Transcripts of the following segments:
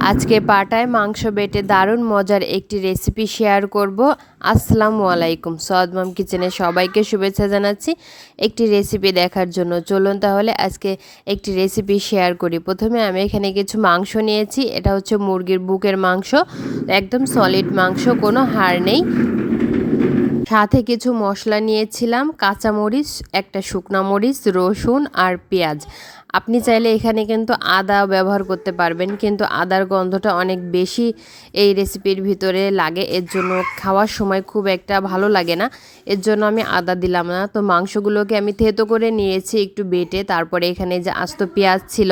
আজকে পাটায় মাংস বেটে দারুণ মজার একটি রেসিপি শেয়ার করব। আসসালামু আলাইকুম, সওয়াদ মাম কিচেনে সবাইকে শুভেচ্ছা জানাচ্ছি একটি রেসিপি দেখার জন্য। চলুন তাহলে আজকে একটি রেসিপি শেয়ার করি। প্রথমে আমি এখানে কিছু মাংস নিয়েছি। এটা হচ্ছে মুরগির বুকের মাংস, একদম সলিড মাংস, কোনো হাড় নেই। সাথে কিছু মশলা নিয়েছিলাম, কাঁচামরিচ, একটা শুকনা মরিচ, রসুন আর পেঁয়াজ। আপনি চাইলে এখানে কিন্তু আদা ব্যবহার করতে পারবেন, কিন্তু আদার গন্ধটা অনেক বেশি এই রেসিপির ভিতরে লাগে, এর জন্য খাওয়ার সময় খুব একটা ভালো লাগে না, এর জন্য আমি আদা দিলাম না। তো মাংসগুলোকে আমি থেতো করে নিয়েছি একটু বেটে। তারপরে এখানে যে আস্ত পেঁয়াজ ছিল,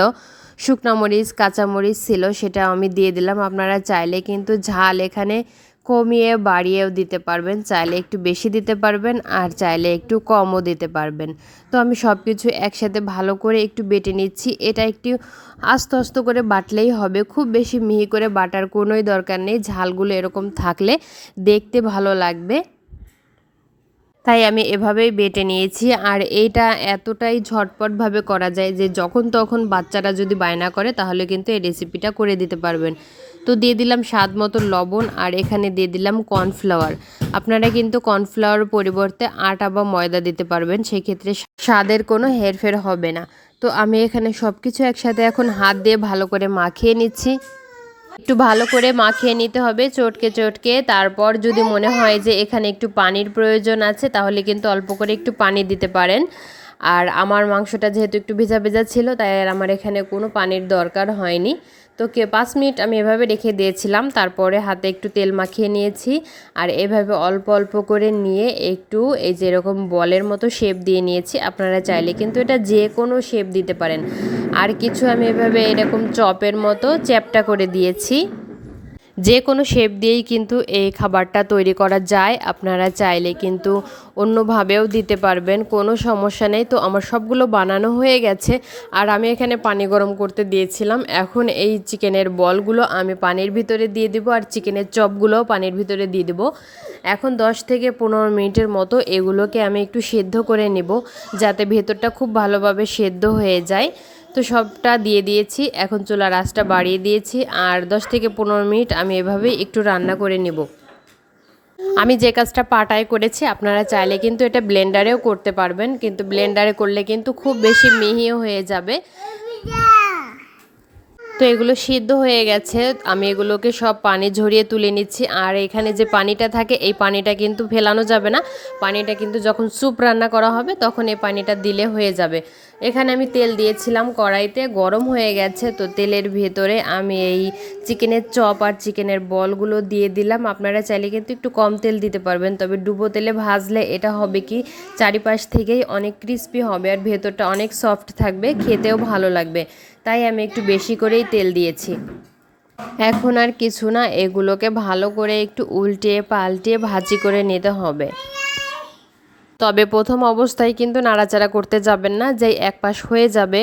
শুকনা মরিচ, কাঁচামরিচ ছিল, সেটা আমি দিয়ে দিলাম। আপনারা চাইলে কিন্তু ঝাল এখানে কমিয়ে বাড়িয়েও দিতে পারবেন, চাইলে একটু বেশি দিতে পারবেন আর চাইলে একটু কমও দিতে পারবেন। তো আমি সব কিছু একসাথে ভালো করে একটু বেটে নিচ্ছি। এটা একটু আস্তে আস্তে করে বাটলেই হবে, খুব বেশি মিহি করে বাটার কোনোই দরকার নেই। ঝালগুলো এরকম থাকলে দেখতে ভালো লাগবে, তাই আমি এভাবেই বেটে নিয়েছি। আর এইটা এতটাই ঝটপটভাবে করা যায় যে যখন তখন বাচ্চারা যদি বায়না করে তাহলে কিন্তু এই রেসিপিটা করে দিতে পারবেন। তো দিয়ে দিলাম স্বাদ মতো লবণ, আর এখানে দিয়ে দিলাম কর্নফ্লাওয়ার। আপনারা কিন্তু কর্নফ্লাওয়ার পরিবর্তে আটা বা ময়দা দিতে পারবেন, সেক্ষেত্রে স্বাদের কোনো হেরফের হবে না। তো আমি এখানে সব কিছু একসাথে এখন হাত দিয়ে ভালো করে মাখিয়ে নিচ্ছি। একটু ভালো করে মাখিয়ে নিতে হবে চটকে চটকে। তারপর যদি মনে হয় যে এখানে একটু পানির প্রয়োজন আছে, তাহলে কিন্তু অল্প করে একটু পানি দিতে পারেন। আর আমার মাংসটা যেহেতু একটু ভেজা ভেজা ছিল, তাই আর আমার এখানে কোনো পানির দরকার হয়নি। তো 5 মিনিট আমি এভাবে রেখে দিয়েছিলাম। তারপরে হাতে একটু তেল মাখিয়ে নিয়েছি, আর এভাবে অল্প অল্প করে নিয়ে একটু এই যে এরকম বলের মতো শেপ দিয়ে নিয়েছি। আপনারা চাইলে কিন্তু এটা যে কোনো শেপ দিতে পারেন। আর কিছু আমি এভাবে এরকম চপের মতো চ্যাপ্টা করে দিয়েছি। যে কোনো শেপ দিয়েই কিন্তু এই খাবারটা তৈরি করা যায়। আপনারা চাইলে কিন্তু অন্যভাবেও দিতে পারবেন, কোনো সমস্যা নেই। তো আমার সবগুলো বানানো হয়ে গেছে, আর আমি এখানে পানি গরম করতে দিয়েছিলাম। এখন এই চিকেনের বলগুলো আমি পানির ভিতরে দিয়ে দিব, আর চিকেনের চপগুলোও পানির ভিতরে দিয়ে দেব। এখন 10 থেকে 15 মিনিটের মতো এগুলোকে আমি একটু সেদ্ধ করে নেব, যাতে ভেতরটা খুব ভালোভাবে সেদ্ধ হয়ে যায়। তো সবটা দিয়ে দিয়েছি, এখন চুলার আঁচটা বাড়িয়ে দিয়েছি, আর 10 থেকে 15 মিনিট আমি এভাবেই একটু রান্না করে নেব। আমি যে কাজটা পাটায় করেছি, আপনারা চাইলে কিন্তু এটা ব্লেন্ডারেও করতে পারবেন, কিন্তু ব্লেন্ডারে করলে কিন্তু খুব বেশি মিহিও হয়ে যাবে। তো এগুলো সিদ্ধ হয়ে গেছে, আমি এগুলোকে সব পানি ঝরিয়ে তুলে নিচ্ছি। আর এখানে যে পানিটা থাকে, এই পানিটা কিন্তু ফেলানো যাবে না। পানিটা কিন্তু যখন স্যুপ রান্না করা হবে তখন এই পানিটা দিলে হয়ে যাবে। এখানে আমি তেল দিয়েছিলাম কড়াইতে, গরম হয়ে গেছে। তো তেলের ভেতরে আমি এই চিকেনের চপ আর চিকেনের বলগুলো দিয়ে দিলাম। আপনারা চাইলে কিন্তু একটু কম তেল দিতে পারবেন, তবে ডুবো তেলে ভাজলে এটা হবে কি, চারিপাশ থেকেই অনেক ক্রিস্পি হবে আর ভেতরটা অনেক সফট থাকবে, খেতেও ভালো লাগবে। তাই আমি একটু বেশি করেই তেল দিয়েছি। এখন আর কিছু না, এগুলোকে ভালো করে একটু উল্টে পাল্টে ভাজি করে নিতে হবে। তবে প্রথম অবস্থায় কিন্তু নাড়াচাড়া করতে যাবেন না, যেই এক পাশ হয়ে যাবে,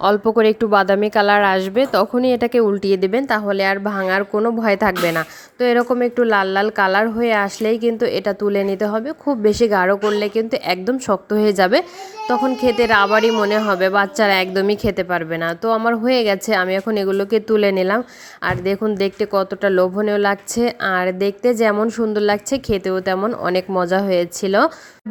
অল্প করে একটু বাদামি কালার আসবে, তখনই এটাকে উল্টিয়ে দেবেন, তাহলে আর ভাঙার কোনো ভয় থাকবে না। তো এরকম একটু লাল লাল কালার হয়ে আসলেই কিন্তু এটা তুলে নিতে হবে। খুব বেশি গাঢ় করলে কিন্তু একদম শক্ত হয়ে যাবে, তখন খেতে রাবারই মনে হবে, বাচ্চারা একদমই খেতে পারবে না। তো আমার হয়ে গেছে, আমি এখন এগুলোকে তুলে নিলাম। আর দেখুন দেখতে কতটা লোভনীয় লাগছে, আর দেখতে যেমন সুন্দর লাগছে খেতেও তেমন অনেক মজা হয়েছিল।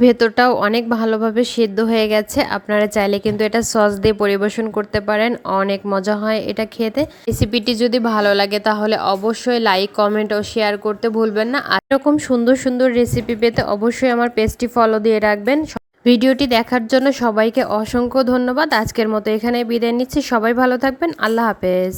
ভেতরটাও অনেক ভালোভাবে সিদ্ধ হয়ে গেছে। আপনারা চাইলে কিন্তু এটা সস দিয়ে পরিবেশন করতে পারেন, অনেক মজা হয় এটা খেতে। রেসিপিটি যদি ভালো লাগে তাহলে অবশ্যই লাইক, কমেন্ট ও শেয়ার করতে ভুলবেন না। আর এরকম সুন্দর সুন্দর রেসিপি পেতে অবশ্যই আমার পেজটি ফলো দিয়ে রাখবেন। ভিডিওটি দেখার জন্য সবাইকে অসংখ্য ধন্যবাদ। আজকের মতো এখানেই বিদায় নিচ্ছি। সবাই ভালো থাকবেন। আল্লাহ হাফেজ।